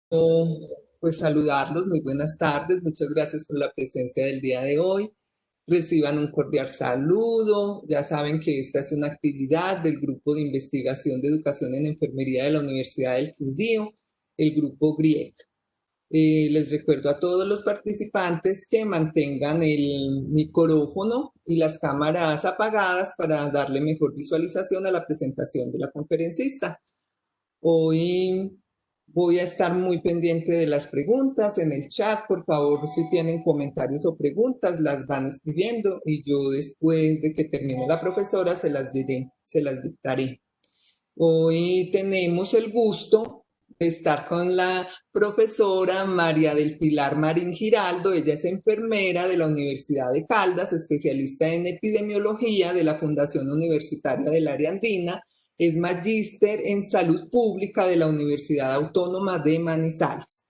Pues saludarlos, muy buenas tardes, muchas gracias por la presencia del día de hoy. Reciban un cordial saludo. Ya saben que esta es una actividad del Grupo de Investigación de Educación en Enfermería de la Universidad del Quindío, el Grupo GRIEC. Les recuerdo a todos los participantes que mantengan el micrófono y las cámaras apagadas para darle mejor visualización a la presentación de la conferencista. Hoy voy a estar muy pendiente de las preguntas en el chat. Por favor, si tienen comentarios o preguntas, las van escribiendo y yo después de que termine la profesora se las diré, se las dictaré. Hoy tenemos el gusto de estar con la profesora María del Pilar Marín Giraldo. Ella es enfermera de la Universidad de Caldas, especialista en epidemiología de la Fundación Universitaria del Área Andina. Es magíster en salud pública de la Universidad Autónoma de Manizales.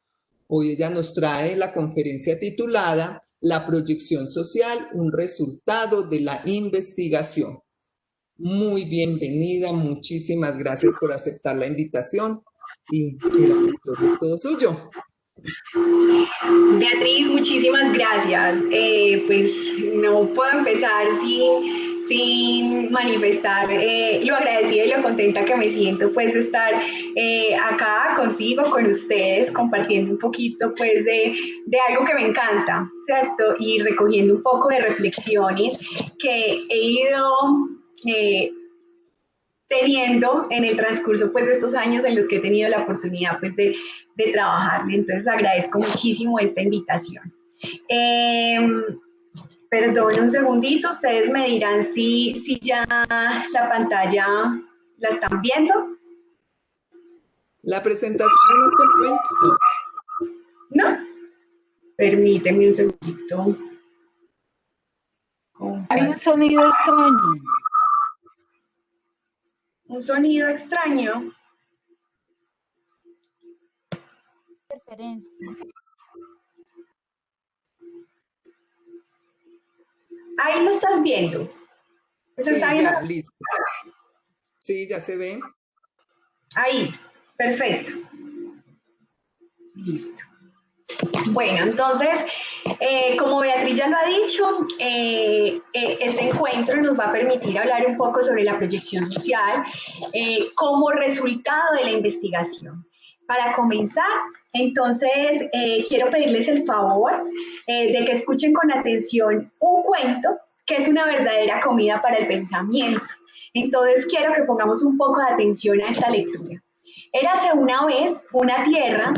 Hoy ella nos trae la conferencia titulada La proyección social, un resultado de la investigación. Muy bienvenida, muchísimas gracias por aceptar la invitación y el auditorio es todo suyo. Beatriz, muchísimas gracias. Pues no puedo empezar sin manifestar lo agradecida y lo contenta que me siento pues de estar acá contigo, con ustedes, compartiendo un poquito pues de algo que me encanta, ¿cierto? Y recogiendo un poco de reflexiones que he ido teniendo en el transcurso pues de estos años en los que he tenido la oportunidad pues de trabajar. Entonces agradezco muchísimo esta invitación. Perdón un segundito, ustedes me dirán si ya la pantalla la están viendo. La presentación en este momento no. ¿No? Permíteme un segundito. Hay un sonido extraño. Un sonido extraño. Interferencia. Ahí lo estás viendo. ¿Se está viendo? Ya, listo. Sí, ya se ve. Ahí, perfecto. Listo. Bueno, entonces, como Beatriz ya lo ha dicho, este encuentro nos va a permitir hablar un poco sobre la proyección social como resultado de la investigación. Para comenzar, entonces, quiero pedirles el favor de que escuchen con atención un cuento que es una verdadera comida para el pensamiento. Entonces, quiero que pongamos un poco de atención a esta lectura. Érase una vez una tierra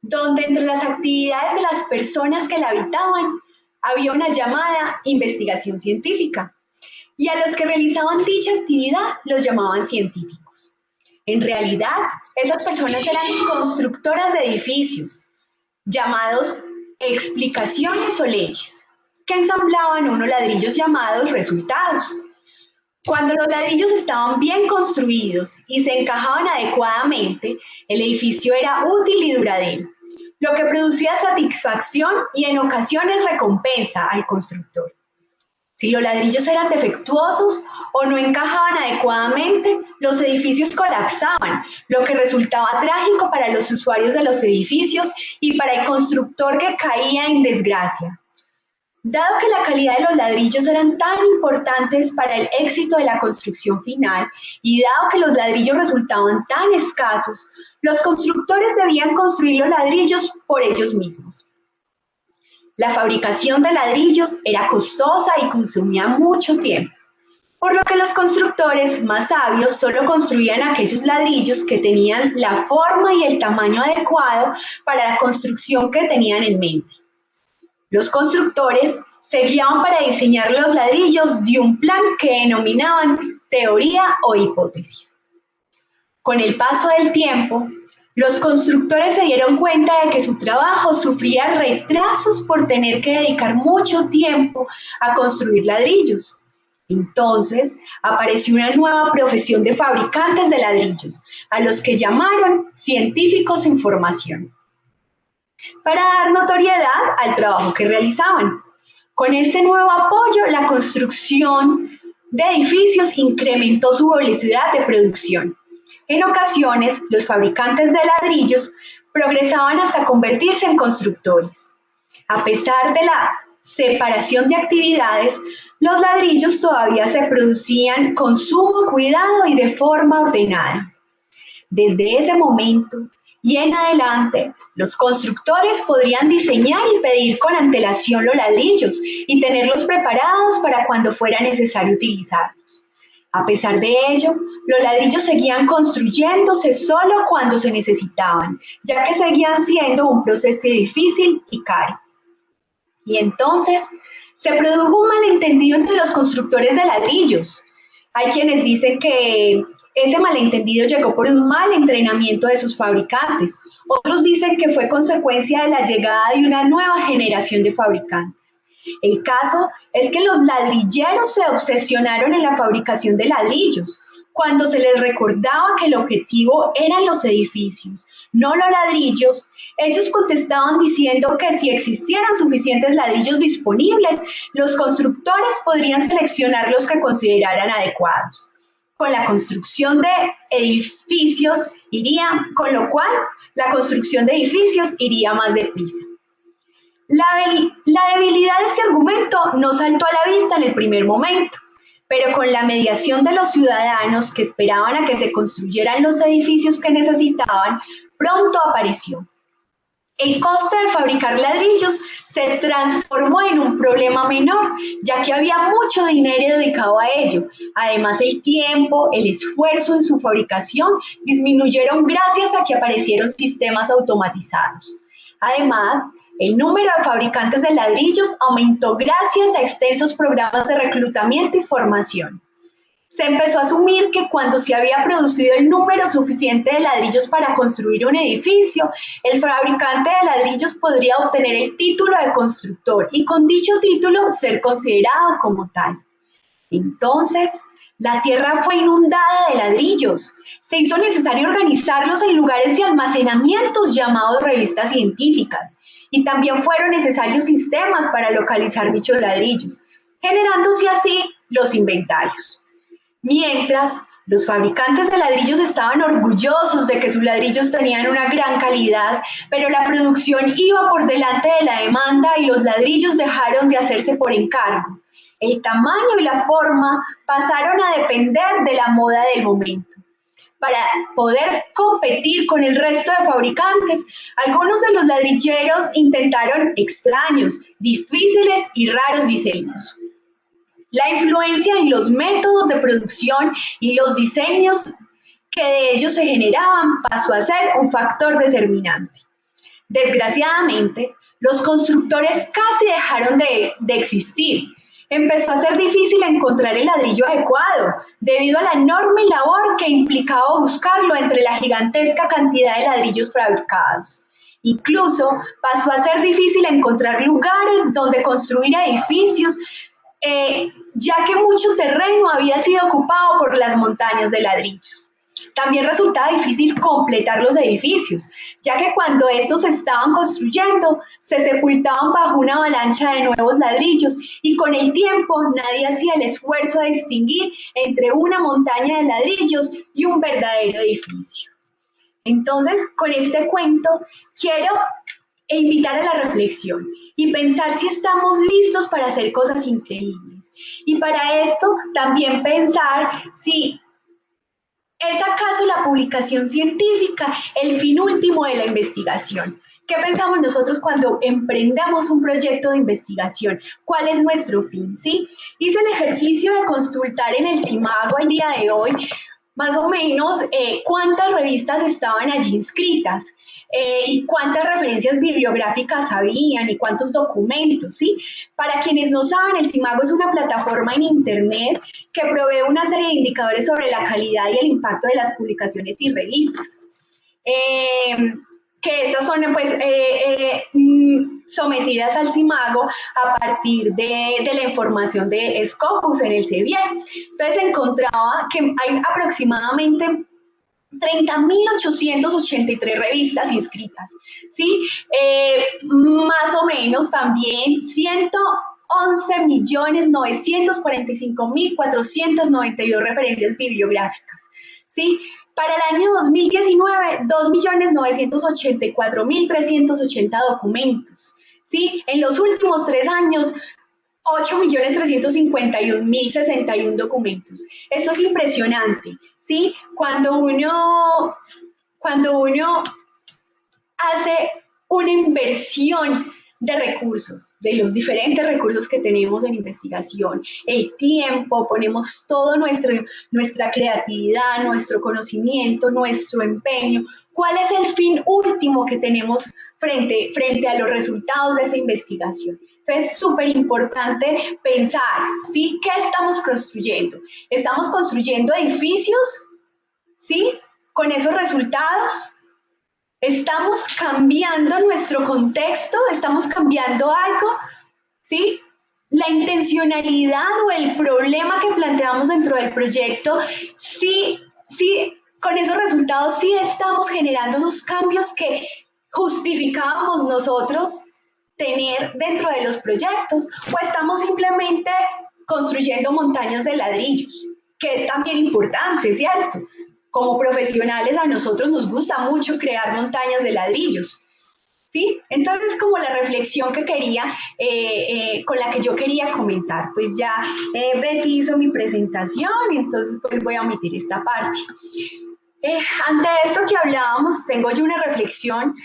donde entre las actividades de las personas que la habitaban había una llamada investigación científica, y a los que realizaban dicha actividad los llamaban científicos. En realidad, esas personas eran constructoras de edificios, llamados explicaciones o leyes, que ensamblaban unos ladrillos llamados resultados. Cuando los ladrillos estaban bien construidos y se encajaban adecuadamente, el edificio era útil y duradero, lo que producía satisfacción y en ocasiones recompensa al constructor. Si los ladrillos eran defectuosos o no encajaban adecuadamente, los edificios colapsaban, lo que resultaba trágico para los usuarios de los edificios y para el constructor que caía en desgracia. Dado que la calidad de los ladrillos eran tan importantes para el éxito de la construcción final y dado que los ladrillos resultaban tan escasos, los constructores debían construir los ladrillos por ellos mismos. La fabricación de ladrillos era costosa y consumía mucho tiempo, por lo que los constructores más sabios solo construían aquellos ladrillos que tenían la forma y el tamaño adecuado para la construcción que tenían en mente. Los constructores se guiaban para diseñar los ladrillos de un plan que denominaban teoría o hipótesis. Con el paso del tiempo, los constructores se dieron cuenta de que su trabajo sufría retrasos por tener que dedicar mucho tiempo a construir ladrillos. Entonces, apareció una nueva profesión de fabricantes de ladrillos, a los que llamaron científicos en formación, para dar notoriedad al trabajo que realizaban. Con este nuevo apoyo, la construcción de edificios incrementó su velocidad de producción. En ocasiones, los fabricantes de ladrillos progresaban hasta convertirse en constructores. A pesar de la separación de actividades, los ladrillos todavía se producían con sumo cuidado y de forma ordenada. Desde ese momento y en adelante, los constructores podrían diseñar y pedir con antelación los ladrillos y tenerlos preparados para cuando fuera necesario utilizarlos. A pesar de ello, los ladrillos seguían construyéndose solo cuando se necesitaban, ya que seguían siendo un proceso difícil y caro. Y entonces se produjo un malentendido entre los constructores de ladrillos. Hay quienes dicen que ese malentendido llegó por un mal entrenamiento de sus fabricantes. Otros dicen que fue consecuencia de la llegada de una nueva generación de fabricantes. El caso es que los ladrilleros se obsesionaron en la fabricación de ladrillos, cuando se les recordaba que el objetivo eran los edificios, no los ladrillos. Ellos contestaban diciendo que si existieran suficientes ladrillos disponibles, los constructores podrían seleccionar los que consideraran adecuados. Con la construcción de edificios con lo cual la construcción de edificios iría más deprisa. La debilidad de este argumento no saltó a la vista en el primer momento, pero con la mediación de los ciudadanos que esperaban a que se construyeran los edificios que necesitaban, pronto apareció. El coste de fabricar ladrillos se transformó en un problema menor, ya que había mucho dinero dedicado a ello. Además, el tiempo, el esfuerzo en su fabricación disminuyeron gracias a que aparecieron sistemas automatizados. Además, el número de fabricantes de ladrillos aumentó gracias a extensos programas de reclutamiento y formación. Se empezó a asumir que cuando se había producido el número suficiente de ladrillos para construir un edificio, el fabricante de ladrillos podría obtener el título de constructor y con dicho título ser considerado como tal. Entonces, la tierra fue inundada de ladrillos. Se hizo necesario organizarlos en lugares de almacenamientos llamados revistas científicas, y también fueron necesarios sistemas para localizar dichos ladrillos, generándose así los inventarios. Mientras, los fabricantes de ladrillos estaban orgullosos de que sus ladrillos tenían una gran calidad, pero la producción iba por delante de la demanda y los ladrillos dejaron de hacerse por encargo. El tamaño y la forma pasaron a depender de la moda del momento. Para poder competir con el resto de fabricantes, algunos de los ladrilleros intentaron extraños, difíciles y raros diseños. La influencia en los métodos de producción y los diseños que de ellos se generaban pasó a ser un factor determinante. Desgraciadamente, los constructores casi dejaron de existir. Empezó a ser difícil encontrar el ladrillo adecuado, debido a la enorme labor que implicaba buscarlo entre la gigantesca cantidad de ladrillos fabricados. Incluso pasó a ser difícil encontrar lugares donde construir edificios, ya que mucho terreno había sido ocupado por las montañas de ladrillos. También resultaba difícil completar los edificios, ya que cuando estos se estaban construyendo, se sepultaban bajo una avalancha de nuevos ladrillos y con el tiempo nadie hacía el esfuerzo de distinguir entre una montaña de ladrillos y un verdadero edificio. Entonces, con este cuento, quiero invitar a la reflexión y pensar si estamos listos para hacer cosas increíbles. Y para esto, también pensar si ¿es acaso la publicación científica el fin último de la investigación? ¿Qué pensamos nosotros cuando emprendemos un proyecto de investigación? ¿Cuál es nuestro fin? ¿Sí? Hice el ejercicio de consultar en el CIMAGO el día de hoy, más o menos, cuántas revistas estaban allí inscritas y cuántas referencias bibliográficas habían y cuántos documentos, ¿sí? Para quienes no saben, el CIMAGO es una plataforma en Internet que provee una serie de indicadores sobre la calidad y el impacto de las publicaciones y revistas. Que estas son pues, sometidas al CIMAGO a partir de la información de Scopus en el CEBIER. Entonces encontraba que hay aproximadamente 30.883 revistas inscritas, ¿sí? Más o menos también 111.945.492 referencias bibliográficas, ¿sí? Para el año 2019, 2.984.380 documentos. ¿Sí? En los últimos 3 años, 8.351.061 documentos. Esto es impresionante, ¿sí? Cuando uno hace una inversión de recursos, de los diferentes recursos que tenemos en investigación, el tiempo, ponemos toda nuestra creatividad, nuestro conocimiento, nuestro empeño. ¿Cuál es el fin último que tenemos frente a los resultados de esa investigación? Entonces, es súper importante pensar, ¿sí? ¿Qué estamos construyendo? ¿Estamos construyendo edificios? ¿Sí? ¿Con esos resultados? ¿Estamos cambiando nuestro contexto? ¿Estamos cambiando algo? ¿Sí? La intencionalidad o el problema que planteamos dentro del proyecto, sí, con esos resultados sí estamos generando esos cambios que justificábamos nosotros tener dentro de los proyectos, o estamos simplemente construyendo montañas de ladrillos, que es también importante, ¿cierto? Como profesionales a nosotros nos gusta mucho crear montañas de ladrillos, ¿sí? Entonces, como la reflexión que quería, con la que yo quería comenzar, pues ya Betty hizo mi presentación, entonces pues voy a omitir esta parte. Ante esto que hablábamos, tengo yo una reflexión,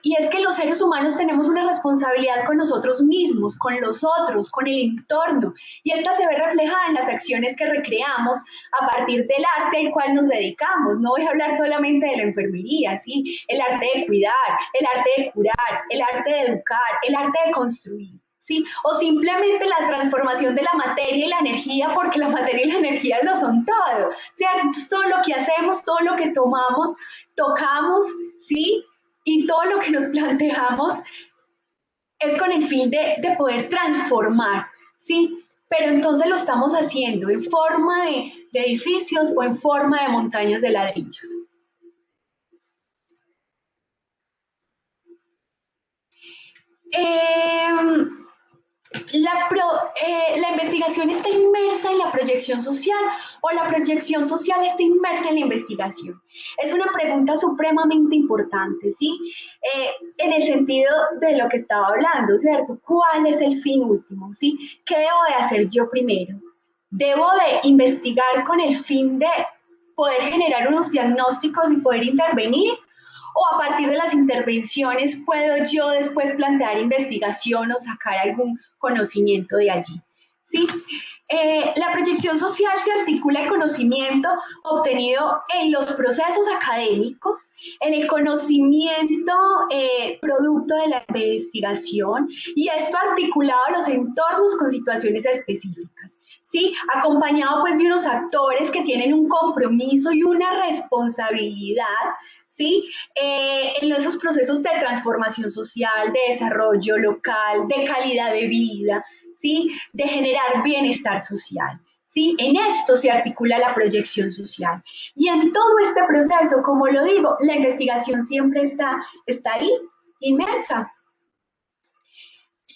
y es que los seres humanos tenemos una responsabilidad con nosotros mismos, con los otros, con el entorno, y esta se ve reflejada en las acciones que recreamos a partir del arte al cual nos dedicamos. No voy a hablar solamente de la enfermería, ¿sí? El arte de cuidar, el arte de curar, el arte de educar, el arte de construir, ¿sí? O simplemente la transformación de la materia y la energía, porque la materia y la energía lo son todo, ¿cierto? Entonces, todo lo que hacemos, todo lo que tomamos, tocamos, ¿sí? Y todo lo que nos planteamos es con el fin de poder transformar, ¿sí? Pero entonces lo estamos haciendo en forma de edificios o en forma de montañas de ladrillos. La investigación está inmersa en la proyección social, o la proyección social está inmersa en la investigación. Es una pregunta supremamente importante, ¿sí? En el sentido de lo que estaba hablando, ¿cierto? ¿Cuál es el fin último, sí? ¿Qué debo de hacer yo primero? ¿Debo de investigar con el fin de poder generar unos diagnósticos y poder intervenir? ¿O a partir de las intervenciones puedo yo después plantear investigación o sacar algún conocimiento de allí? ¿Sí? La proyección social se articula el conocimiento obtenido en los procesos académicos, en el conocimiento producto de la investigación, y esto articulado a los entornos con situaciones específicas, ¿sí? Acompañado pues de unos actores que tienen un compromiso y una responsabilidad, ¿sí? En esos procesos de transformación social, de desarrollo local, de calidad de vida, ¿sí? De generar bienestar social, ¿sí? En esto se articula la proyección social. Y en todo este proceso, como lo digo, la investigación siempre está ahí, inmersa.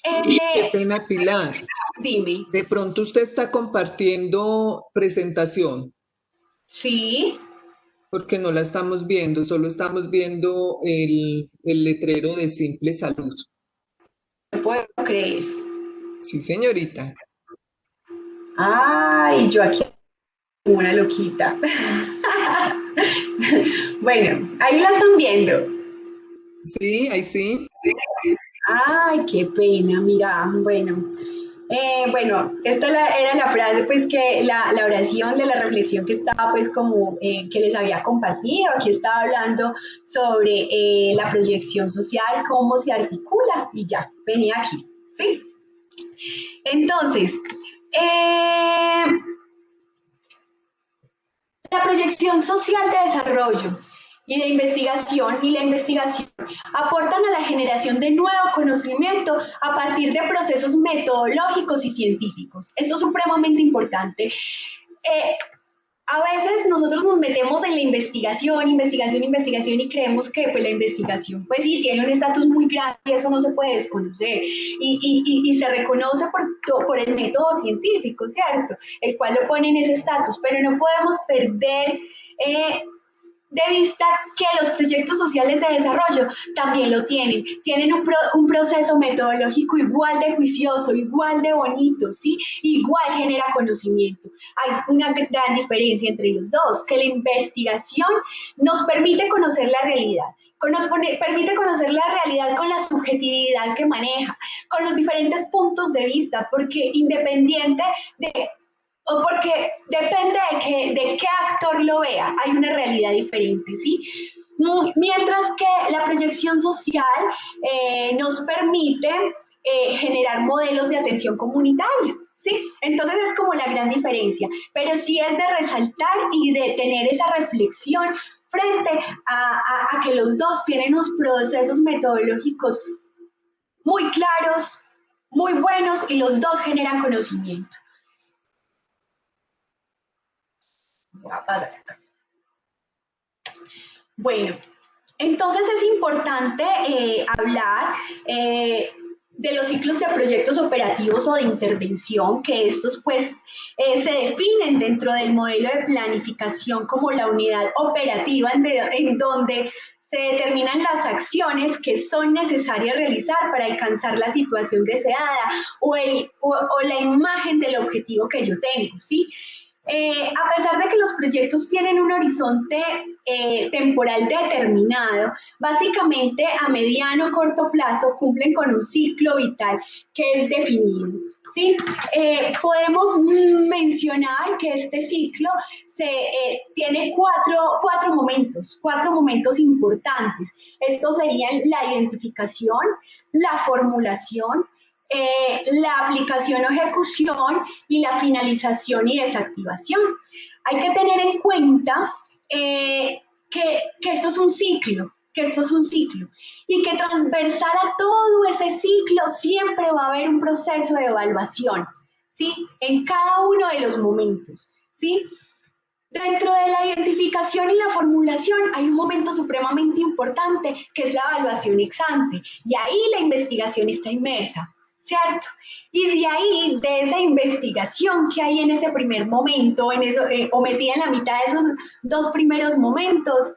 Qué pena, Pilar. Dime. De pronto usted está compartiendo presentación. Sí. Porque no la estamos viendo, solo estamos viendo el letrero de Simple Salud. No puedo creer. Sí, señorita. Ay, yo aquí una loquita. Bueno, ahí la están viendo. Sí, ahí sí. Ay, qué pena, mira, bueno. Bueno, esta era la frase, pues que la oración de la reflexión que estaba, pues como que les había compartido. Aquí estaba hablando sobre la proyección social, cómo se articula, y ya, venía aquí, ¿sí? Entonces, la proyección social de desarrollo y de investigación, y la investigación aportan a la generación de nuevo conocimiento a partir de procesos metodológicos y científicos. Esto es supremamente importante. A veces nosotros nos metemos en la investigación, y creemos que pues, la investigación pues sí tiene un estatus muy grande y eso no se puede desconocer, y se reconoce por el método científico, ¿cierto? El cual lo pone en ese estatus, pero no podemos perder de vista que los proyectos sociales de desarrollo también lo tienen. Tienen un proceso metodológico igual de juicioso, igual de bonito, ¿sí? Igual genera conocimiento. Hay una gran diferencia entre los dos, que la investigación nos permite conocer la realidad. Permite conocer la realidad con la subjetividad que maneja, con los diferentes puntos de vista, porque independiente de o porque depende de qué actor lo vea, hay una realidad diferente, ¿sí? Mientras que la proyección social nos permite generar modelos de atención comunitaria, ¿sí? Entonces es como la gran diferencia, pero sí es de resaltar y de tener esa reflexión frente a que los dos tienen unos procesos metodológicos muy claros, muy buenos, y los dos generan conocimiento. Voy a pasar acá. Bueno, entonces es importante hablar de los ciclos de proyectos operativos o de intervención, que estos pues se definen dentro del modelo de planificación como la unidad operativa en donde se determinan las acciones que son necesarias realizar para alcanzar la situación deseada o la imagen del objetivo que yo tengo, ¿sí? A pesar de que los proyectos tienen un horizonte temporal determinado, básicamente a mediano o corto plazo cumplen con un ciclo vital que es definido, ¿sí? Podemos mencionar que este ciclo tiene cuatro momentos importantes. Estos serían la identificación, la formulación, la aplicación o ejecución y la finalización y desactivación. Hay que tener en cuenta que esto es un ciclo, y que transversal a todo ese ciclo siempre va a haber un proceso de evaluación, ¿sí? En cada uno de los momentos, ¿sí? Dentro de la identificación y la formulación hay un momento supremamente importante que es la evaluación ex ante, y ahí la investigación está inmersa, ¿cierto? Y de ahí, de esa investigación que hay en ese primer momento, o metida en la mitad de esos dos primeros momentos,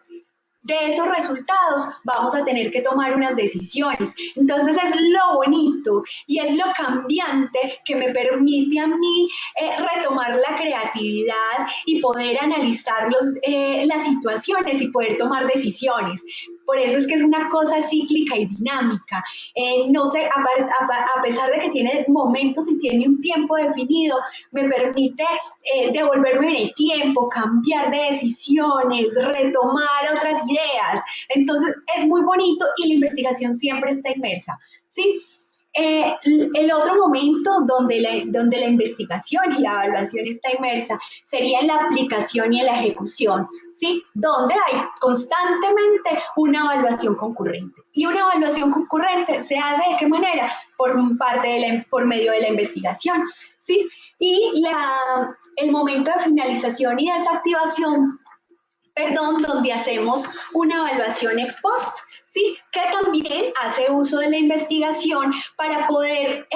de esos resultados vamos a tener que tomar unas decisiones. Entonces es lo bonito y es lo cambiante que me permite a mí retomar la creatividad y poder analizar las situaciones y poder tomar decisiones. Por eso es que es una cosa cíclica y dinámica. No sé, a pesar de que tiene momentos y tiene un tiempo definido, me permite devolverme en el tiempo, cambiar de decisiones, retomar otras ideas. Entonces es muy bonito y la investigación siempre está inmersa, ¿sí? El otro momento donde la investigación y la evaluación está inmersa sería en la aplicación y en la ejecución, ¿sí? Donde hay constantemente una evaluación concurrente. Y una evaluación concurrente se hace ¿de qué manera? Por medio de la investigación, ¿sí? Y el momento de finalización y desactivación, donde hacemos una evaluación ex post, ¿sí? Que también hace uso de la investigación para poder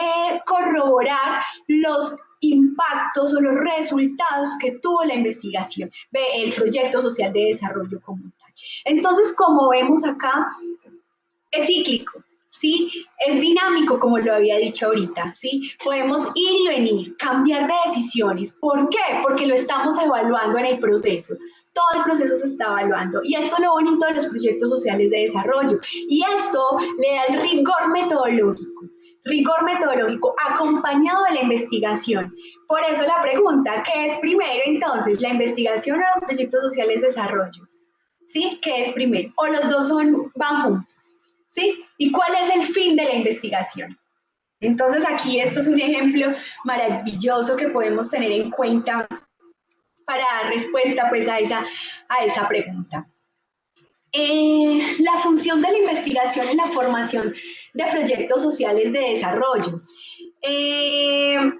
corroborar los impactos o los resultados que tuvo la investigación, el proyecto social de desarrollo comunitario. Entonces, como vemos acá, es cíclico, ¿sí? Es dinámico, como lo había dicho ahorita, ¿sí? Podemos ir y venir, cambiar de decisiones. ¿Por qué? Porque lo estamos evaluando en el proceso. Todo el proceso se está evaluando. Y esto es lo bonito de los proyectos sociales de desarrollo. Y eso le da el rigor metodológico acompañado de la investigación. Por eso la pregunta, ¿qué es primero entonces? ¿La investigación o los proyectos sociales de desarrollo? ¿Sí? ¿Qué es primero? ¿O los dos van juntos? ¿Sí? ¿Y cuál es el fin de la investigación? Entonces aquí esto es un ejemplo maravilloso que podemos tener en cuenta para dar respuesta pues a esa pregunta. La función de la investigación en la formación de proyectos sociales de desarrollo. El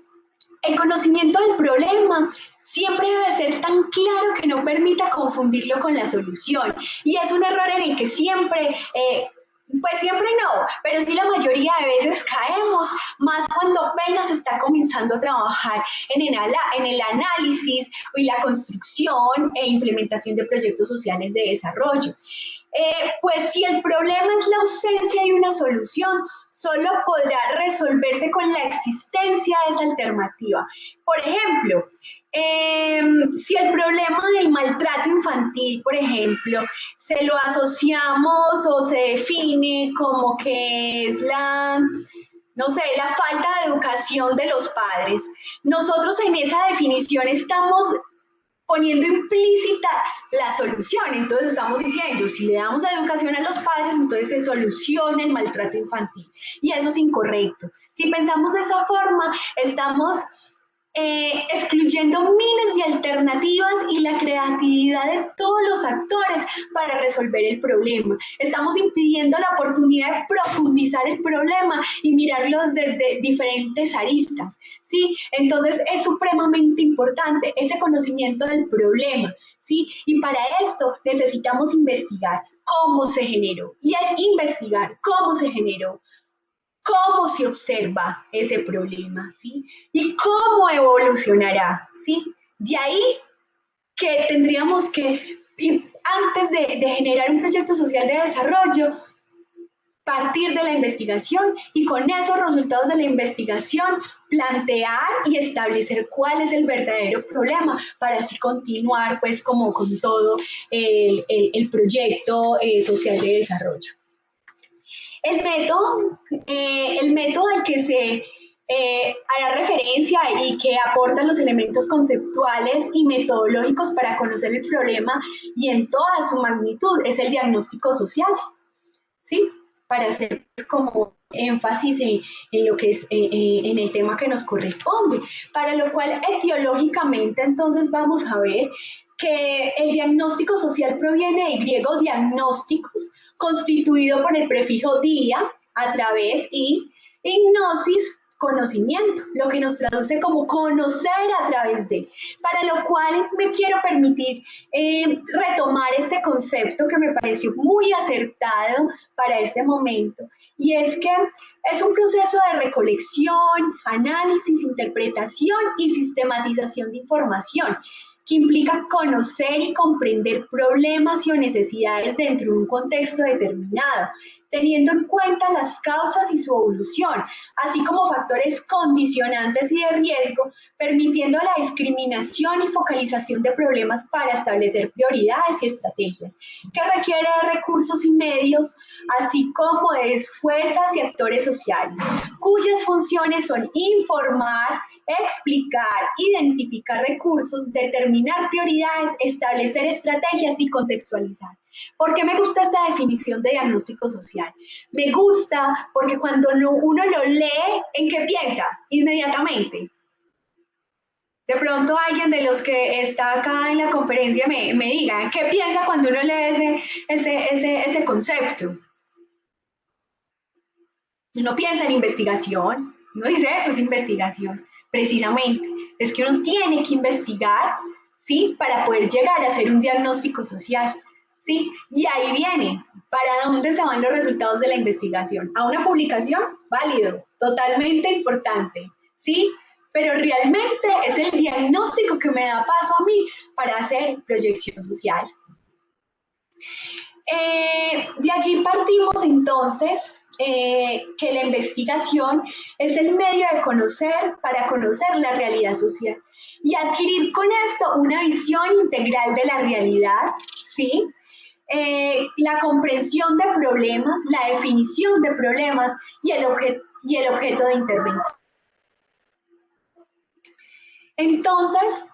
conocimiento del problema siempre debe ser tan claro que no permita confundirlo con la solución. Y es un error en el que siempre Pues siempre no, pero sí la mayoría de veces caemos, más cuando apenas se está comenzando a trabajar en el análisis y la construcción e implementación de proyectos sociales de desarrollo. Pues si el problema es la ausencia de una solución, solo podrá resolverse con la existencia de esa alternativa. Por ejemplo, si el problema del maltrato infantil, por ejemplo, se lo asociamos o se define como que es la, no sé, la falta de educación de los padres. Nosotros en esa definición estamos poniendo implícita la solución. Entonces estamos diciendo, si le damos educación a los padres, entonces se soluciona el maltrato infantil. Y eso es incorrecto. Si pensamos de esa forma, estamos excluyendo miles de alternativas y la creatividad de todos los actores para resolver el problema. Estamos impidiendo la oportunidad de profundizar el problema y mirarlos desde diferentes aristas, ¿sí? Entonces es supremamente importante ese conocimiento del problema, ¿sí? Y para esto necesitamos investigar cómo se generó, y es investigar cómo se generó, cómo se observa ese problema, ¿sí? Y cómo evolucionará, ¿sí? De ahí que tendríamos que, antes de generar un proyecto social de desarrollo, partir de la investigación y con esos resultados de la investigación plantear y establecer cuál es el verdadero problema para así continuar pues como con todo el proyecto social de desarrollo. El método al que se hará referencia y que aporta los elementos conceptuales y metodológicos para conocer el problema y en toda su magnitud es el diagnóstico social, ¿sí? Para hacer como énfasis en lo que es en el tema que nos corresponde, para lo cual etiológicamente entonces vamos a ver que el diagnóstico social proviene del griego diagnósticos, constituido por el prefijo dia, a través, y gnosis, conocimiento, lo que nos traduce como conocer a través de, para lo cual me quiero permitir retomar este concepto que me pareció muy acertado para este momento, y es que es un proceso de recolección, análisis, interpretación y sistematización de información que implica conocer y comprender problemas y o necesidades dentro de un contexto determinado, teniendo en cuenta las causas y su evolución, así como factores condicionantes y de riesgo, permitiendo la discriminación y focalización de problemas para establecer prioridades y estrategias, que requiere de recursos y medios, así como de esfuerzos y actores sociales, cuyas funciones son informar, explicar, identificar recursos, determinar prioridades, establecer estrategias y contextualizar. ¿Por qué me gusta esta definición de diagnóstico social? Me gusta porque cuando uno lo lee, ¿en qué piensa? Inmediatamente. De pronto alguien de los que está acá en la conferencia me diga, ¿qué piensa cuando uno lee ese concepto? Uno piensa en investigación, uno dice eso es investigación, precisamente. Es que uno tiene que investigar, ¿sí? Para poder llegar a hacer un diagnóstico social, ¿sí? Y ahí viene, ¿para dónde se van los resultados de la investigación? ¿A una publicación? Válido, totalmente importante, ¿sí? Pero realmente es el diagnóstico que me da paso a mí para hacer proyección social. De allí partimos entonces que la investigación es el medio de conocer para conocer la realidad social y adquirir con esto una visión integral de la realidad, ¿sí? La comprensión de problemas, la definición de problemas y el objeto de intervención. Entonces,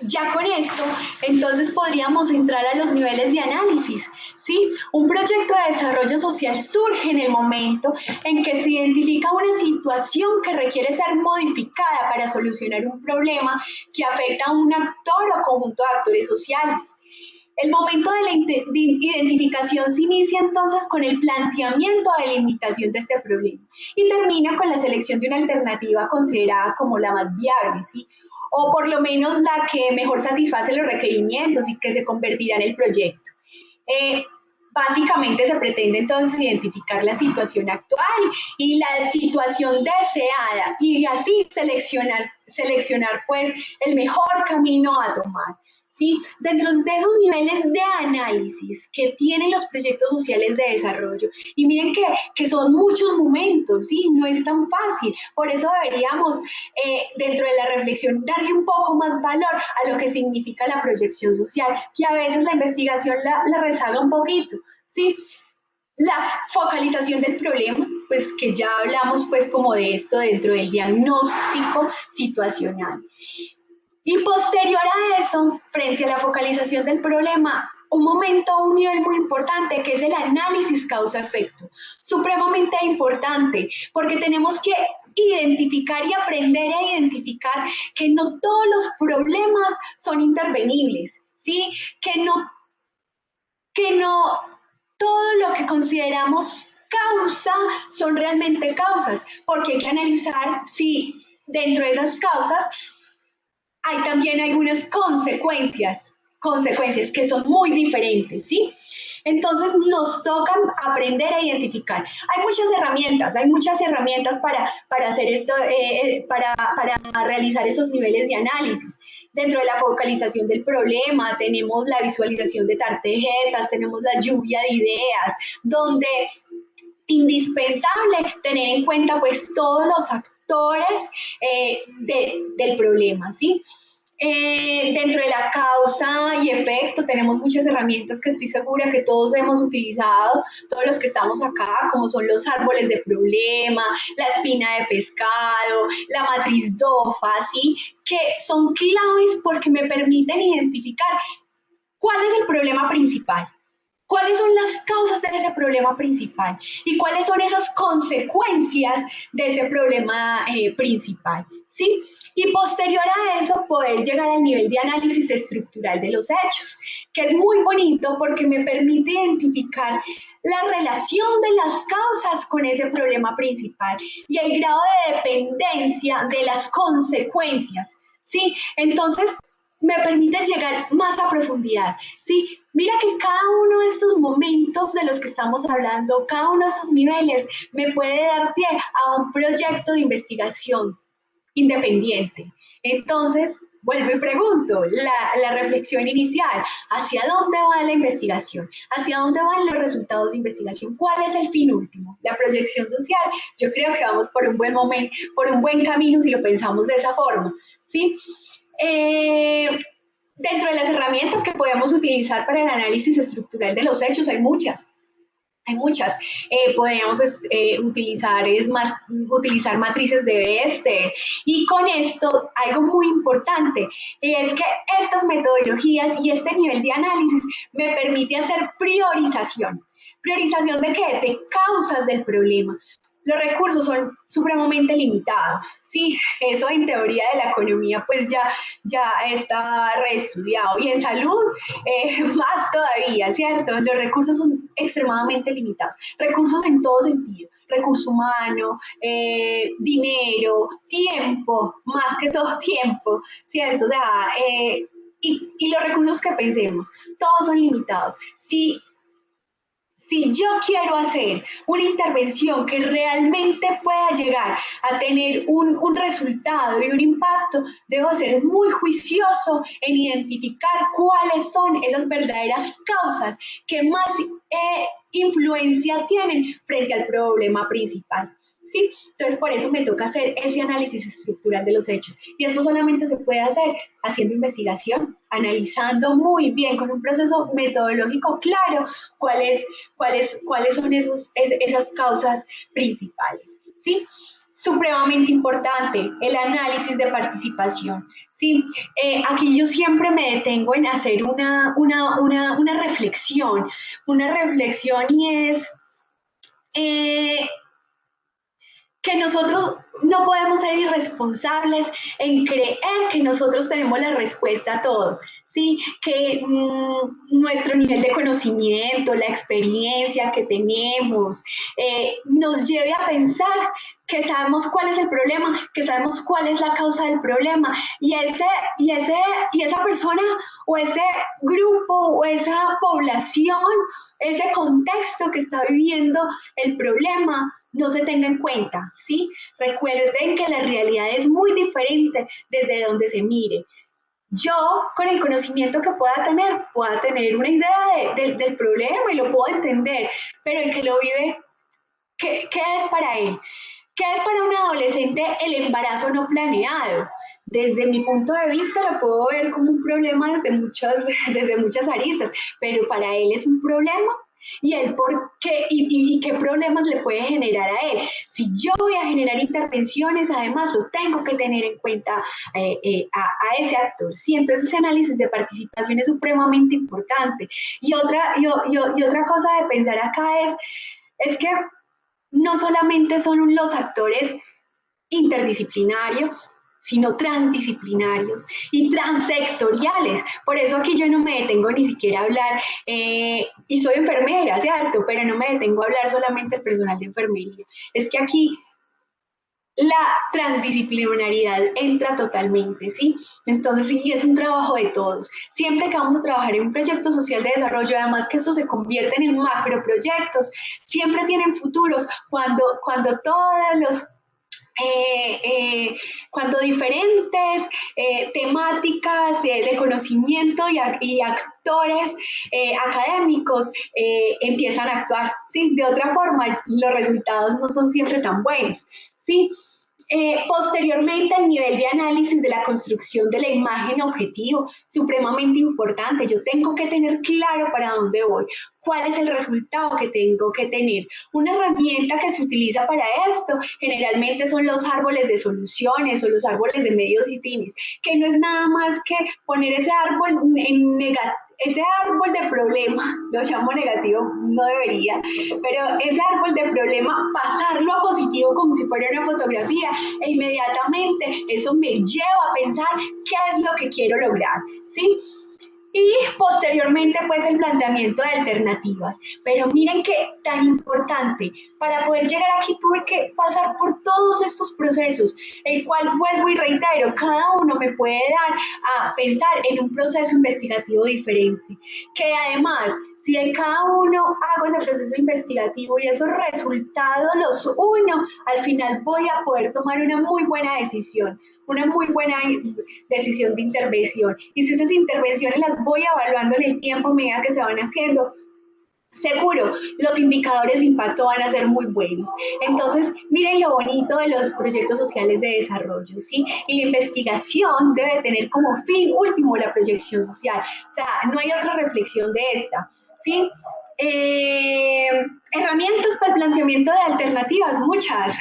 ya con esto, entonces podríamos entrar a los niveles de análisis, ¿sí? Un proyecto de desarrollo social surge en el momento en que se identifica una situación que requiere ser modificada para solucionar un problema que afecta a un actor o conjunto de actores sociales. El momento de la identificación se inicia entonces con el planteamiento de la limitación de este problema y termina con la selección de una alternativa considerada como la más viable, ¿sí? O por lo menos la que mejor satisface los requerimientos y que se convertirá en el proyecto. Básicamente se pretende entonces identificar la situación actual y la situación deseada y así seleccionar pues el mejor camino a tomar. ¿Sí? Dentro de esos niveles de análisis que tienen los proyectos sociales de desarrollo, y miren que son muchos momentos, ¿sí? No es tan fácil, por eso deberíamos dentro de la reflexión darle un poco más valor a lo que significa la proyección social, que a veces la investigación la rezaga un poquito, ¿sí? La focalización del problema, pues que ya hablamos pues como de esto dentro del diagnóstico situacional. Y posterior a eso, frente a la focalización del problema, un nivel muy importante que es el análisis causa-efecto, supremamente importante, porque tenemos que identificar y aprender a identificar que no todos los problemas son intervenibles, ¿sí? Que no todo lo que consideramos causa son realmente causas, porque hay que analizar si dentro de esas causas hay también algunas consecuencias que son muy diferentes, ¿sí? Entonces nos toca aprender a identificar. Hay muchas herramientas para hacer esto, para realizar esos niveles de análisis. Dentro de la focalización del problema tenemos la visualización de tarjetas, tenemos la lluvia de ideas, donde indispensable tener en cuenta pues todos los actores del problema, ¿sí? Dentro de la causa y efecto tenemos muchas herramientas que estoy segura que todos hemos utilizado, todos los que estamos acá, como son los árboles de problema, la espina de pescado, la matriz DOFA, ¿sí? Que son claves porque me permiten identificar cuál es el problema principal. ¿Cuáles son las causas de ese problema principal? ¿Y cuáles son esas consecuencias de ese problema principal? ¿Sí? Y posterior a eso, poder llegar al nivel de análisis estructural de los hechos, que es muy bonito porque me permite identificar la relación de las causas con ese problema principal y el grado de dependencia de las consecuencias. ¿Sí? Entonces, me permite llegar más a profundidad, ¿sí? Mira que cada uno de estos momentos de los que estamos hablando, cada uno de esos niveles me puede dar pie a un proyecto de investigación independiente. Entonces, vuelvo y pregunto, la reflexión inicial, ¿hacia dónde va la investigación? ¿Hacia dónde van los resultados de investigación? ¿Cuál es el fin último? La proyección social. Yo creo que vamos por un buen momento, por un buen camino si lo pensamos de esa forma, ¿sí? Dentro de las herramientas que podemos utilizar para el análisis estructural de los hechos hay muchas. Podemos utilizar matrices de Bester y con esto algo muy importante es que estas metodologías y este nivel de análisis me permite hacer priorización. ¿Priorización de qué? De causas del problema. Los recursos son supremamente limitados, ¿sí? Eso en teoría de la economía pues ya está reestudiado y en salud más todavía, ¿cierto? Los recursos son extremadamente limitados, recursos en todo sentido, recurso humano, dinero, tiempo, más que todo tiempo, ¿cierto? O sea, y los recursos que pensemos, todos son limitados. Si yo quiero hacer una intervención que realmente pueda llegar a tener un resultado y un impacto, debo ser muy juicioso en identificar cuáles son esas verdaderas causas que más influencia tienen frente al problema principal. ¿Sí? Entonces, por eso me toca hacer ese análisis estructural de los hechos. Y eso solamente se puede hacer haciendo investigación, analizando muy bien, con un proceso metodológico claro, cuáles son esas causas principales. ¿Sí? Supremamente importante, el análisis de participación. ¿Sí? Aquí yo siempre me detengo en hacer una reflexión y es que nosotros no podemos ser irresponsables en creer que nosotros tenemos la respuesta a todo, ¿sí? Que nuestro nivel de conocimiento, la experiencia que tenemos, nos lleve a pensar que sabemos cuál es el problema, que sabemos cuál es la causa del problema, y esa persona o ese grupo o esa población ese contexto que está viviendo el problema no se tenga en cuenta, ¿sí? Recuerden que la realidad es muy diferente desde donde se mire. Yo, con el conocimiento que pueda tener una idea del problema y lo puedo entender, pero el que lo vive, ¿qué es para él? ¿Qué es para un adolescente el embarazo no planeado? Desde mi punto de vista lo puedo ver como un problema desde muchas aristas, pero para él es un problema. ¿Y el por qué y qué problemas le puede generar a él? Si yo voy a generar intervenciones, además lo tengo que tener en cuenta a ese actor. Sí, entonces ese análisis de participación es supremamente importante. Y otra cosa de pensar acá es que no solamente son los actores interdisciplinarios, sino transdisciplinarios y transsectoriales. Por eso aquí yo no me detengo ni siquiera a hablar, y soy enfermera, ¿cierto? Pero no me detengo a hablar solamente del personal de enfermería. Es que aquí la transdisciplinariedad entra totalmente, ¿sí? Entonces, sí, es un trabajo de todos. Siempre que vamos a trabajar en un proyecto social de desarrollo, además que estos se convierten en macroproyectos, siempre tienen futuros cuando todos los cuando diferentes temáticas de conocimiento y actores académicos empiezan a actuar, ¿sí? De otra forma, los resultados no son siempre tan buenos, ¿sí? Posteriormente, el nivel de análisis de la construcción de la imagen objetivo, supremamente importante. Yo tengo que tener claro para dónde voy, cuál es el resultado que tengo que tener. Una herramienta que se utiliza para esto generalmente son los árboles de soluciones o los árboles de medios y fines, que no es nada más que poner ese árbol en negativo. Ese árbol de problema, lo llamo negativo, no debería, pero ese árbol de problema, pasarlo a positivo como si fuera una fotografía, e inmediatamente eso me lleva a pensar qué es lo que quiero lograr, ¿sí? Y posteriormente, pues, el planteamiento de alternativas. Pero miren qué tan importante, para poder llegar aquí tuve que pasar por todos estos procesos, el cual, vuelvo y reitero, cada uno me puede dar a pensar en un proceso investigativo diferente, que además, si en cada uno hago ese proceso investigativo y esos resultados los uno, al final voy a poder tomar una muy buena decisión de intervención. Y si esas intervenciones las voy evaluando en el tiempo a medida que se van haciendo, seguro, los indicadores de impacto van a ser muy buenos. Entonces, miren lo bonito de los proyectos sociales de desarrollo, ¿sí? Y la investigación debe tener como fin último la proyección social. O sea, no hay otra reflexión de esta, ¿sí? Herramientas para el planteamiento de alternativas, muchas.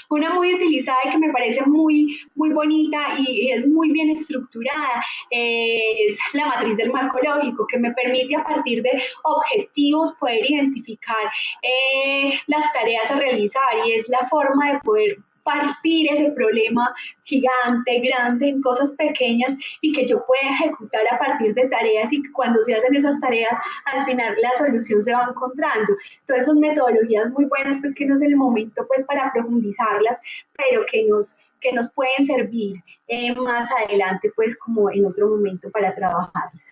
Una muy utilizada y que me parece muy bonita y es muy bien estructurada es la matriz del marco lógico, que me permite a partir de objetivos poder identificar las tareas a realizar, y es la forma de poder partir ese problema gigante, grande, en cosas pequeñas y que yo pueda ejecutar a partir de tareas, y cuando se hacen esas tareas, al final la solución se va encontrando. Entonces son metodologías muy buenas, pues que no es el momento pues para profundizarlas, pero que nos pueden servir más adelante pues como en otro momento para trabajarlas.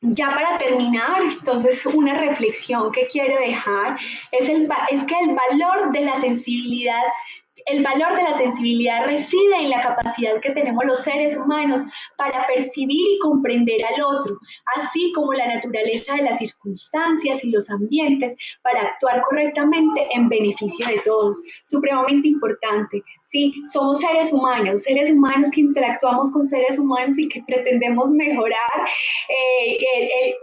Ya para terminar, entonces una reflexión que quiero dejar es que el valor de la sensibilidad reside en la capacidad que tenemos los seres humanos para percibir y comprender al otro, así como la naturaleza de las circunstancias y los ambientes para actuar correctamente en beneficio de todos. Supremamente importante, ¿sí? Somos seres humanos que interactuamos con seres humanos y que pretendemos mejorar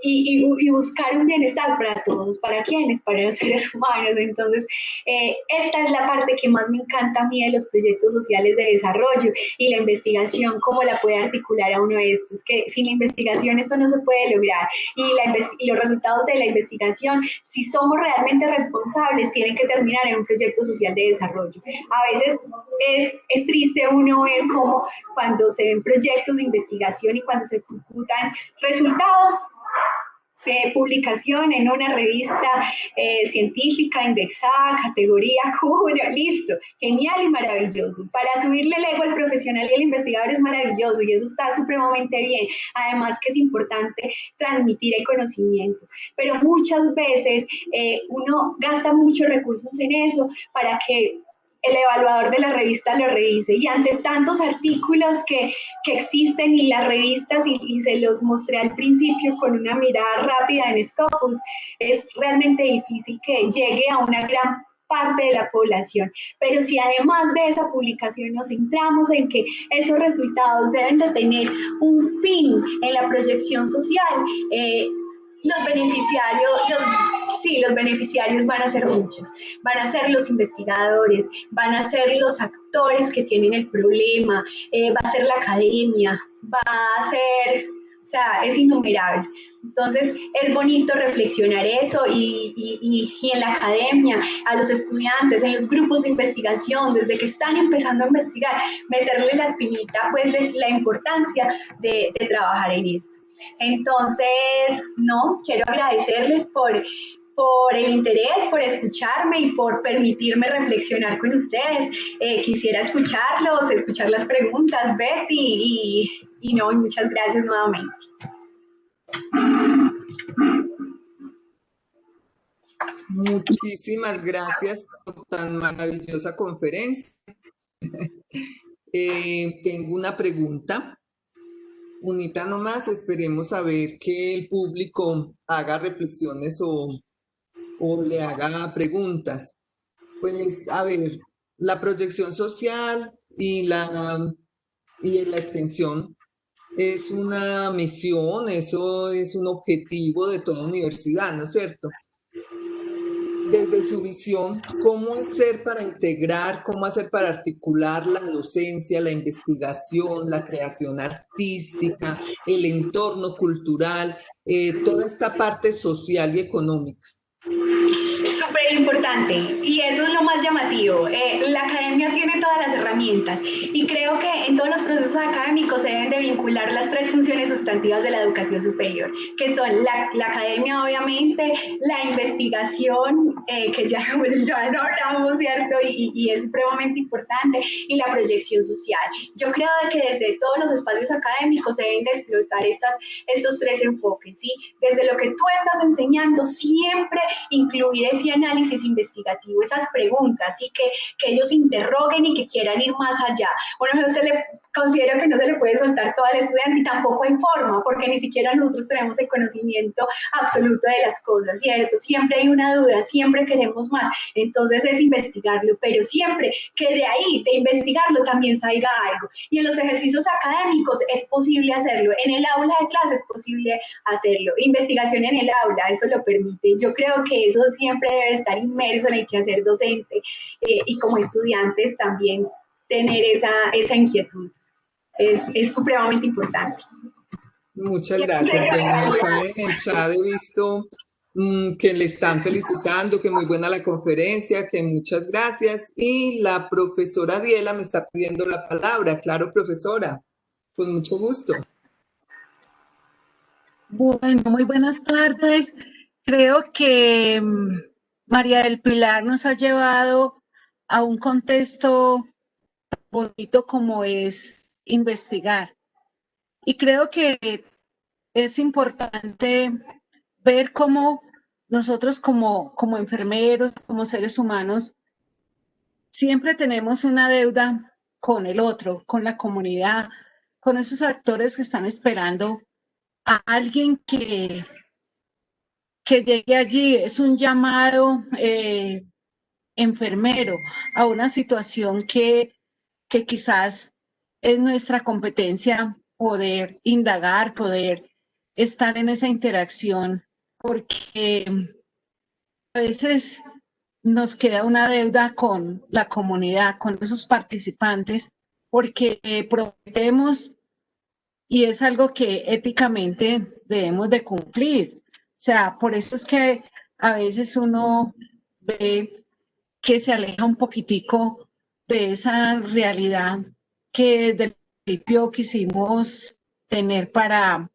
y buscar un bienestar para todos. ¿Para quiénes? Para los seres humanos. Entonces, esta es la parte que más me encanta a mí de los proyectos sociales de desarrollo, y la investigación, cómo la puede articular a uno de estos, que sin la investigación esto no se puede lograr, y los resultados de la investigación, si somos realmente responsables, tienen que terminar en un proyecto social de desarrollo. A veces es triste uno ver cómo cuando se ven proyectos de investigación y cuando se ejecutan resultados, publicación en una revista científica, indexada, categoría Q1, listo, genial y maravilloso. Para subirle el ego al profesional y al investigador es maravilloso y eso está supremamente bien. Además que es importante transmitir el conocimiento, pero muchas veces uno gasta muchos recursos en eso para que el evaluador de la revista lo revise y ante tantos artículos que existen en las revistas y se los mostré al principio con una mirada rápida en Scopus, es realmente difícil que llegue a una gran parte de la población, pero si además de esa publicación nos centramos en que esos resultados deben de tener un fin en la proyección social, los beneficiarios van a ser muchos, van a ser los investigadores, van a ser los actores que tienen el problema, va a ser la academia, va a ser, o sea, es innumerable. Entonces, es bonito reflexionar eso y en la academia, a los estudiantes, en los grupos de investigación, desde que están empezando a investigar, meterle la espinita, pues, de la importancia de trabajar en esto. Entonces, no, quiero agradecerles por el interés, por escucharme y por permitirme reflexionar con ustedes. Quisiera escucharlos, escuchar las preguntas, Betty, y no, muchas gracias nuevamente. Muchísimas gracias por tan maravillosa conferencia. Tengo una pregunta. Unita nomás, esperemos a ver que el público haga reflexiones o le haga preguntas. Pues, a ver, la proyección social y la extensión es una misión, eso es un objetivo de toda universidad, ¿no es cierto? Desde su visión, ¿cómo hacer para integrar, cómo hacer para articular la docencia, la investigación, la creación artística, el entorno cultural, toda esta parte social y económica? Súper importante y eso es lo más llamativo. La academia tiene todas las herramientas y creo que en todos los procesos académicos se deben de vincular las tres funciones sustantivas de la educación superior, que son la academia obviamente, la investigación, que ya no hablamos, ¿cierto? Y es supremamente importante, y la proyección social. Yo creo que desde todos los espacios académicos se deben de explotar estos tres enfoques, ¿sí? Desde lo que tú estás enseñando, siempre incluir ese análisis investigativo, esas preguntas, y que ellos interroguen y que quieran ir más allá. Bueno, considero que no se le puede soltar todo al estudiante y tampoco hay forma, porque ni siquiera nosotros tenemos el conocimiento absoluto de las cosas, ¿cierto? Siempre hay una duda, siempre queremos más, entonces es investigarlo, pero siempre que de ahí, de investigarlo, también salga algo. Y en los ejercicios académicos es posible hacerlo, en el aula de clase es posible hacerlo, investigación en el aula, eso lo permite. Yo creo que eso siempre debe estar inmerso en el quehacer docente, y como estudiantes también tener esa inquietud. Es supremamente importante. Muchas gracias. Bueno, acá en el chat he visto que le están felicitando, que muy buena la conferencia, que muchas gracias. Y la profesora Diela me está pidiendo la palabra. Claro, profesora, con mucho gusto. Bueno, muy buenas tardes. Creo que María del Pilar nos ha llevado a un contexto bonito como es investigar. Y creo que es importante ver cómo nosotros como enfermeros, como seres humanos, siempre tenemos una deuda con el otro, con la comunidad, con esos actores que están esperando a alguien que llegue allí. Es un llamado enfermero a una situación que quizás es nuestra competencia poder indagar, poder estar en esa interacción, porque a veces nos queda una deuda con la comunidad, con esos participantes, porque prometemos y es algo que éticamente debemos de cumplir. O sea, por eso es que a veces uno ve que se aleja un poquitico de esa realidad que desde el principio quisimos tener para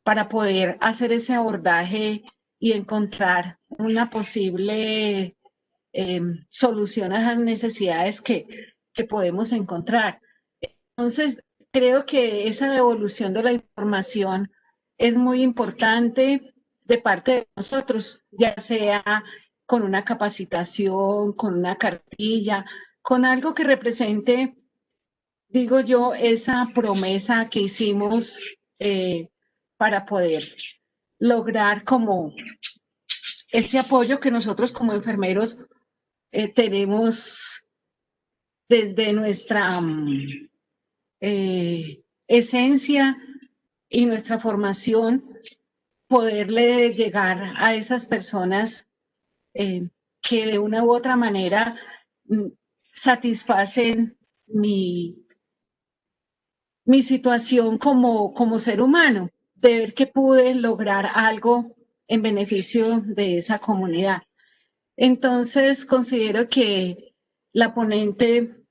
para poder hacer ese abordaje y encontrar una posible solución a las necesidades que podemos encontrar. Entonces, creo que esa devolución de la información es muy importante de parte de nosotros, ya sea con una capacitación, con una cartilla, con algo que represente, digo yo, esa promesa que hicimos para poder lograr como ese apoyo que nosotros como enfermeros tenemos desde nuestra esencia y nuestra formación, poderle llegar a esas personas que de una u otra manera satisfacen mi situación como ser humano, de ver que pude lograr algo en beneficio de esa comunidad. Entonces, considero que la ponente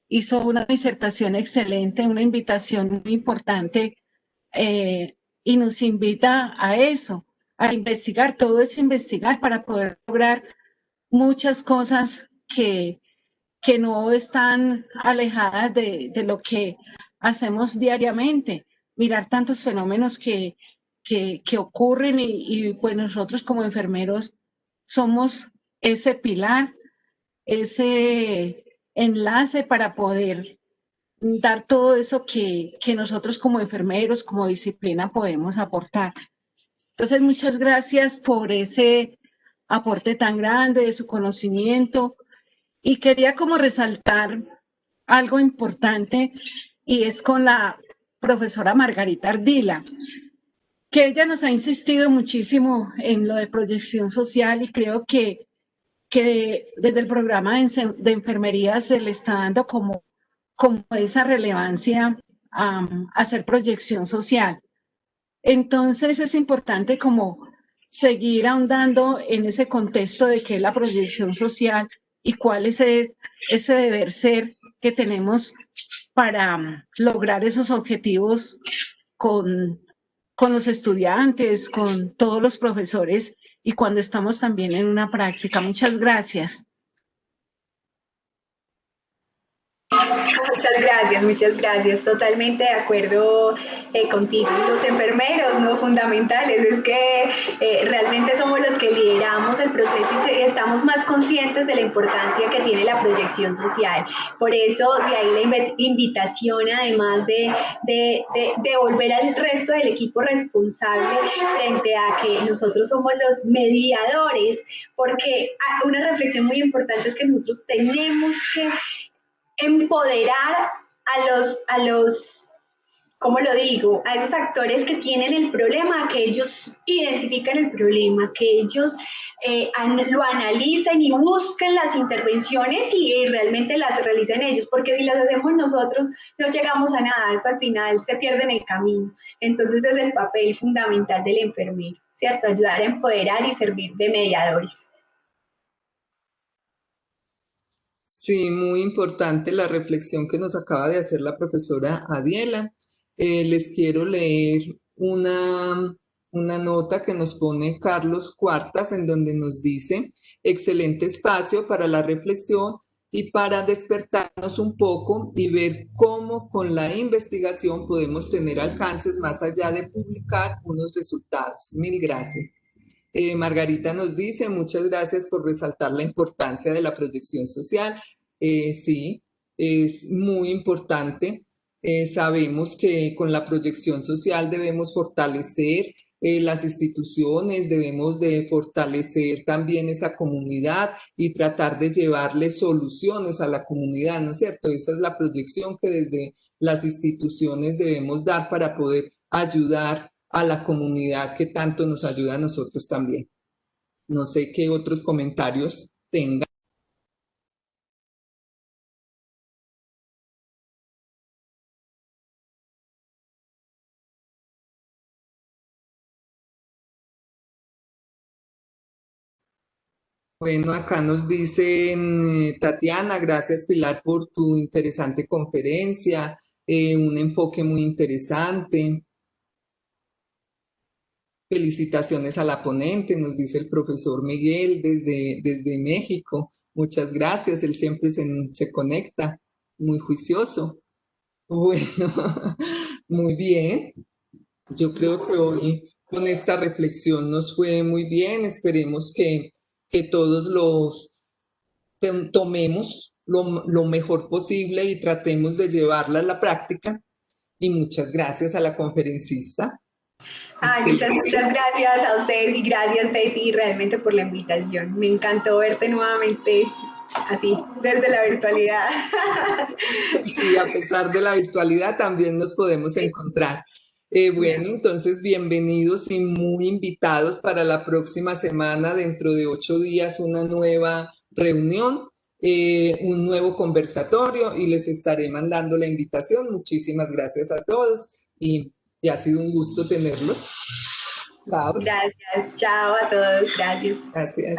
hizo una disertación excelente, una invitación muy importante y nos invita a eso, a investigar. Todo es investigar para poder lograr muchas cosas que no están alejadas de lo que hacemos diariamente. Mirar tantos fenómenos que ocurren y pues nosotros como enfermeros somos ese pilar, ese enlace para poder dar todo eso que nosotros como enfermeros, como disciplina podemos aportar. Entonces, muchas gracias por ese aporte tan grande de su conocimiento y quería como resaltar algo importante y es con la profesora Margarita Ardila, que ella nos ha insistido muchísimo en lo de proyección social y creo que desde el programa de enfermería se le está dando como esa relevancia a hacer proyección social. Entonces es importante como seguir ahondando en ese contexto de qué es la proyección social y cuál es ese deber ser que tenemos para lograr esos objetivos con los estudiantes, con todos los profesores y cuando estamos también en una práctica. Muchas gracias. Muchas gracias. Totalmente de acuerdo contigo. Los enfermeros, ¿no? Fundamentales, es que realmente somos los que lideramos el proceso y estamos más conscientes de la importancia que tiene la proyección social. Por eso, de ahí la invitación, además de volver al resto del equipo responsable frente a que nosotros somos los mediadores, porque una reflexión muy importante es que nosotros tenemos que empoderar a los, ¿cómo lo digo? A esos actores que tienen el problema, que ellos identifican el problema, que ellos lo analicen y busquen las intervenciones y realmente las realicen ellos, porque si las hacemos nosotros no llegamos a nada, eso al final se pierde en el camino. Entonces es el papel fundamental del enfermero, ¿cierto? Ayudar a empoderar y servir de mediadores. Sí, muy importante la reflexión que nos acaba de hacer la profesora Adiela. Les quiero leer una nota que nos pone Carlos Cuartas, en donde nos dice: excelente espacio para la reflexión y para despertarnos un poco y ver cómo con la investigación podemos tener alcances más allá de publicar unos resultados. Mil gracias. Margarita nos dice: muchas gracias por resaltar la importancia de la proyección social. Sí, es muy importante. Sabemos que con la proyección social debemos fortalecer las instituciones, debemos de fortalecer también esa comunidad y tratar de llevarle soluciones a la comunidad, ¿no es cierto? Esa es la proyección que desde las instituciones debemos dar para poder ayudar a la comunidad que tanto nos ayuda a nosotros también. No sé qué otros comentarios tengan. Bueno, acá nos dicen, Tatiana, gracias Pilar por tu interesante conferencia, un enfoque muy interesante. Felicitaciones a la ponente, nos dice el profesor Miguel desde México. Muchas gracias, él siempre se conecta, muy juicioso. Bueno, muy bien. Yo creo que hoy con esta reflexión nos fue muy bien. Esperemos que todos tomemos lo mejor posible y tratemos de llevarla a la práctica. Y muchas gracias a la conferencista. Ay, muchas gracias a ustedes y gracias, Betty, realmente por la invitación. Me encantó verte nuevamente así, desde la virtualidad. Sí, a pesar de la virtualidad también nos podemos encontrar. Bueno, entonces bienvenidos y muy invitados para la próxima semana, dentro de 8 días, una nueva reunión, un nuevo conversatorio y les estaré mandando la invitación. Muchísimas gracias a todos y ha sido un gusto tenerlos. Chao. Gracias, chao a todos, gracias. Gracias.